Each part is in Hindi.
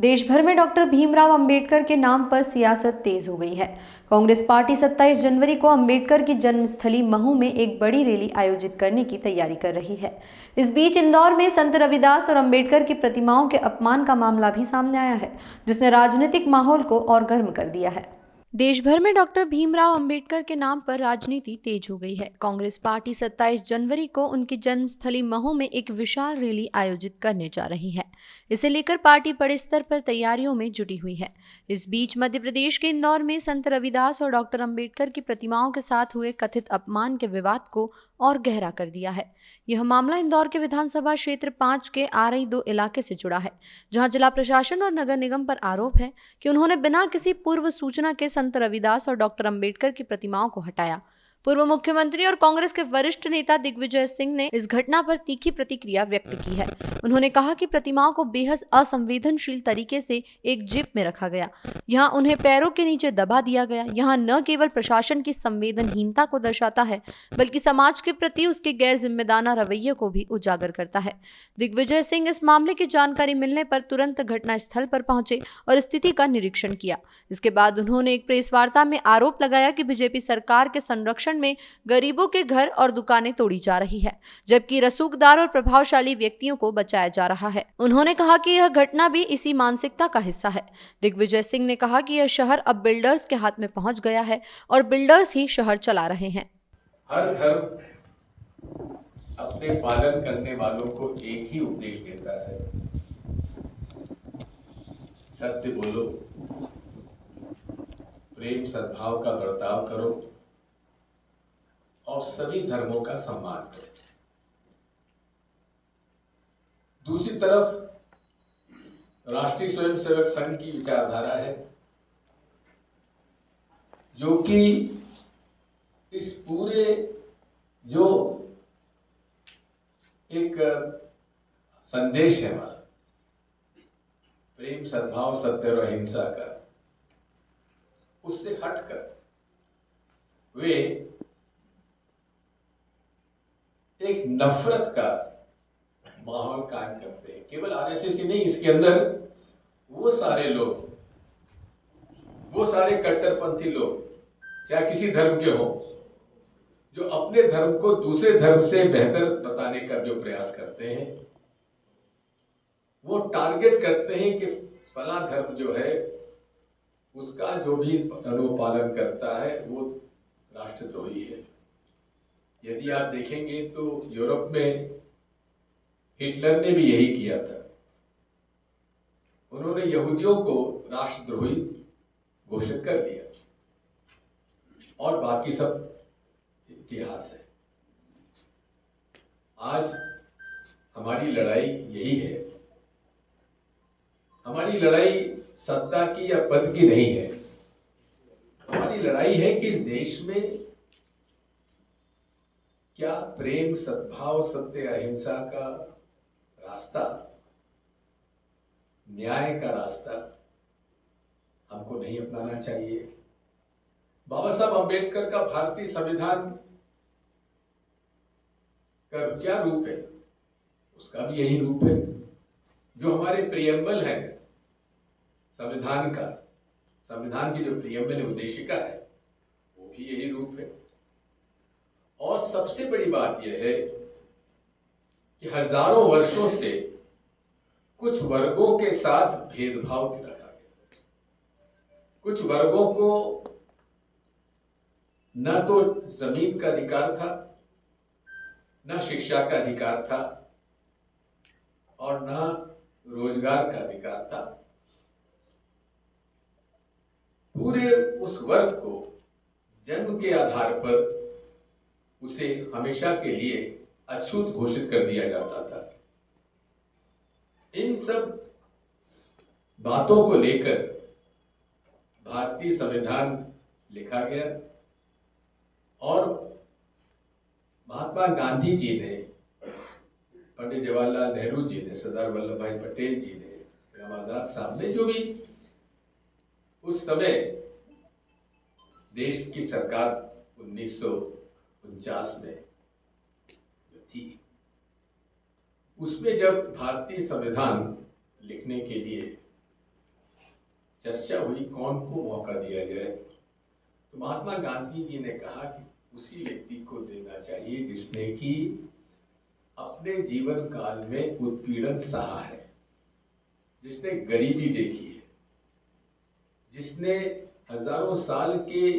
देश भर में डॉक्टर भीमराव अंबेडकर के नाम पर सियासत तेज हो गई है। कांग्रेस पार्टी 27 जनवरी को अंबेडकर की जन्मस्थली महू में एक बड़ी रैली आयोजित करने की तैयारी कर रही है। इस बीच इंदौर में संत रविदास और अंबेडकर की प्रतिमाओं के अपमान का मामला भी सामने आया है, जिसने राजनीतिक माहौल को और गर्म कर दिया है। देश भर में डॉक्टर भीमराव अंबेडकर के नाम पर राजनीति तेज हो गई है। कांग्रेस पार्टी 27 जनवरी को उनकी जन्मस्थली महू में एक विशाल रैली आयोजित करने जा रही है। इसे लेकर पार्टी बड़े स्तर पर तैयारियों में जुटी हुई है। इस बीच मध्य प्रदेश के इंदौर में संत रविदास और डॉक्टर अंबेडकर की प्रतिमाओं के साथ हुए कथित अपमान के विवाद को और गहरा कर दिया है। यह मामला इंदौर के विधानसभा क्षेत्र 5 के आरई 2 इलाके से जुड़ा है, जहां जिला प्रशासन और नगर निगम पर आरोप है कि उन्होंने बिना किसी पूर्व सूचना के संत रविदास और डॉक्टर अंबेडकर की प्रतिमाओं को हटाया। पूर्व मुख्यमंत्री और कांग्रेस के वरिष्ठ नेता दिग्विजय सिंह ने इस घटना पर तीखी प्रतिक्रिया व्यक्त की है। उन्होंने कहा कि प्रतिमाओं को बेहद असंवेदनशील तरीके से एक जिप में रखा गया, यहाँ उन्हें पैरों के नीचे दबा दिया गया। यहाँ न केवल प्रशासन की संवेदनहीनता को दर्शाता है, बल्कि समाज के प्रति उसके गैर जिम्मेदाराना रवैये को भी उजागर करता है। दिग्विजय सिंह इस मामले की जानकारी मिलने पर तुरंत घटना स्थल पर पहुंचे और स्थिति का निरीक्षण किया। इसके बाद उन्होंने एक प्रेस वार्ता में आरोप लगाया कि बीजेपी सरकार के संरक्षण में गरीबों के घर और दुकानें तोड़ी जा रही है, जबकि रसूखदार और प्रभावशाली व्यक्तियों को बचाया जा रहा है। उन्होंने कहा कि यह घटना भी इसी मानसिकता का हिस्सा है। दिग्विजय सिंह ने कहा कि यह शहर अब बिल्डर्स के हाथ में पहुंच गया है और बिल्डर्स ही शहर चला रहे हैं। हर धर्म अपने पालन करने वालों को एक ही उपदेश देता है, सत्य बोलो, प्रेम सद्भाव का बर्ताव करो और सभी धर्मों का सम्मान करो। दूसरी तरफ राष्ट्रीय स्वयंसेवक संघ की विचारधारा है, जो कि इस पूरे जो एक संदेश है हमारा प्रेम सद्भाव सत्य और अहिंसा का, उससे हटकर वे एक नफरत का माहौल कायम करते हैं। केवल आरएसएस ही नहीं, इसके अंदर वो सारे लोग, वो सारे कट्टरपंथी लोग, चाहे किसी धर्म के हो, जो अपने धर्म को दूसरे धर्म से बेहतर बताने का जो प्रयास करते हैं, वो टारगेट करते हैं कि फला धर्म जो है उसका जो भी अनुपालन करता है वो राष्ट्रद्रोही है। यदि आप देखेंगे तो यूरोप में हिटलर ने भी यही किया था। उन्होंने यहूदियों को राष्ट्रद्रोही घोषित कर दिया और बाकी सब इतिहास है। आज हमारी लड़ाई यही है। हमारी लड़ाई सत्ता की या पद की नहीं है। हमारी लड़ाई है कि इस देश में क्या प्रेम सद्भाव सत्य अहिंसा का रास्ता, न्याय का रास्ता हमको नहीं अपनाना चाहिए। बाबा साहब अंबेडकर का भारतीय संविधान का क्या रूप है, उसका भी यही रूप है। जो हमारे प्रियम्बल है संविधान का, संविधान की जो प्रियम्बल उद्देशिका है, वो भी यही रूप है। और सबसे बड़ी बात यह है कि हजारों वर्षों से कुछ वर्गों के साथ भेदभाव रखा गया। कुछ वर्गों को न तो जमीन का अधिकार था, न शिक्षा का अधिकार था और न रोजगार का अधिकार था। पूरे उस वर्ग को जन्म के आधार पर उसे हमेशा के लिए अछूत घोषित कर दिया जाता था। इन सब बातों को लेकर भारतीय संविधान लिखा गया और महात्मा गांधी जी ने, पंडित जवाहरलाल नेहरू जी ने, सरदार वल्लभ भाई पटेल जी ने, गुलाम आजाद साहब ने, जो भी उस समय देश की सरकार 1949 में थी, उसमें जब भारतीय संविधान लिखने के लिए चर्चा हुई कौन को मौका दिया जाए, तो महात्मा गांधी जी ने कहा कि उसी व्यक्ति को देना चाहिए जिसने कि अपने जीवन काल में उत्पीड़न सहा है, जिसने गरीबी देखी है, जिसने हजारों साल के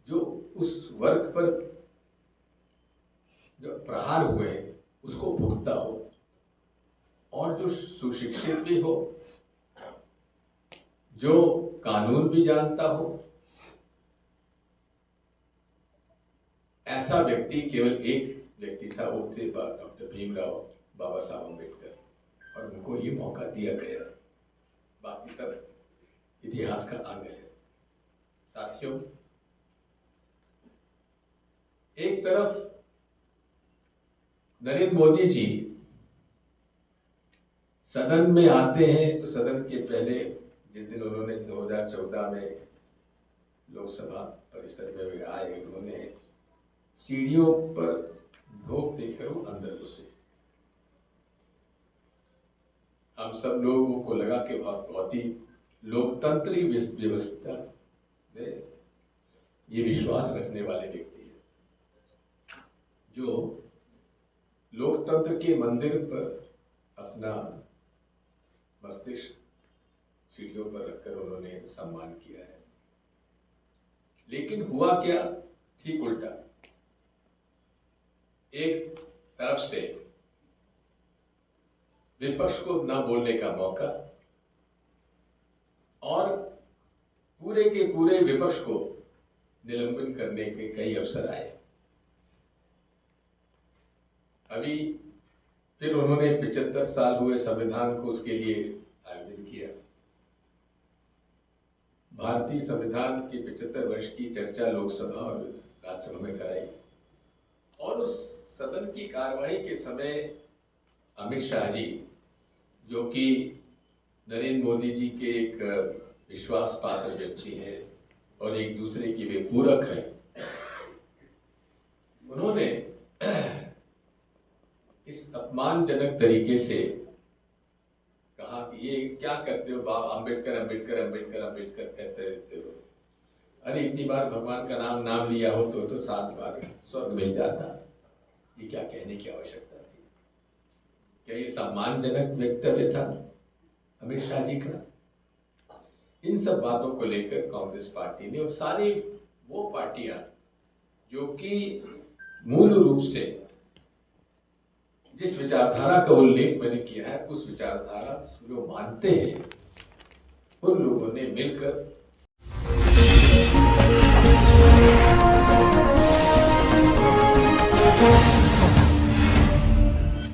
जो उस वर्ग पर जो प्रहार हुए उसको भुगता हो, और जो सुशिक्षित भी हो, जो कानून भी जानता हो। ऐसा व्यक्ति केवल एक व्यक्ति था, वो थे डॉक्टर भीमराव बाबा साहब अम्बेडकर, और उनको ये मौका दिया गया। बाकी सब इतिहास का अंग है। साथियों, एक तरफ नरेंद्र मोदी जी सदन में आते हैं, तो सदन के पहले जिस दिन उन्होंने 2014 में लोकसभा परिसर में वे आए, उन्होंने सीढ़ियों पर ढोक देकर वो अंदर घुसे। हम सब लोगों को लगा कि बहुत ही लोकतंत्री व्यवस्था में ये विश्वास रखने वाले व्यक्ति हैं, जो लोकतंत्र के मंदिर पर अपना मस्तिष्क सीढ़ियों पर रखकर उन्होंने सम्मान किया है। लेकिन हुआ क्या? ठीक उल्टा। एक तरफ से विपक्ष को न बोलने का मौका, और पूरे के पूरे विपक्ष को निलंबन करने के कई अवसर आए। अभी फिर उन्होंने 75 साल हुए संविधान को, उसके लिए आयोजन किया। भारतीय संविधान के 75 वर्ष की चर्चा लोकसभा और राज्यसभा में कराई, और उस सदन की कार्यवाही के समय अमित शाह जी, जो कि नरेंद्र मोदी जी के एक विश्वास पात्र व्यक्ति हैं और एक दूसरे की वे पूरक हैं, उन्होंने इस अपमानजनक तरीके से कहा कि ये क्या करते हो बाबा, अम्बेडकर अम्बेडकर अम्बेडकर अम्बेडकर कहते रहते हो। अरे इतनी बार भगवान का नाम लिया हो तो 7 बार स्वर्ग मिल जाता। ये क्या कहने की आवश्यकता थी? क्या ये सम्मानजनक वक्तव्य था अमित शाह जी का? इन सब बातों को लेकर कांग्रेस पार्टी ने, और सारी वो पार्टियां जो कि मूल रूप से जिस विचारधारा का उल्लेख मैंने किया है, उस विचारधारा जो मानते हैं, उन लोगों ने मिलकर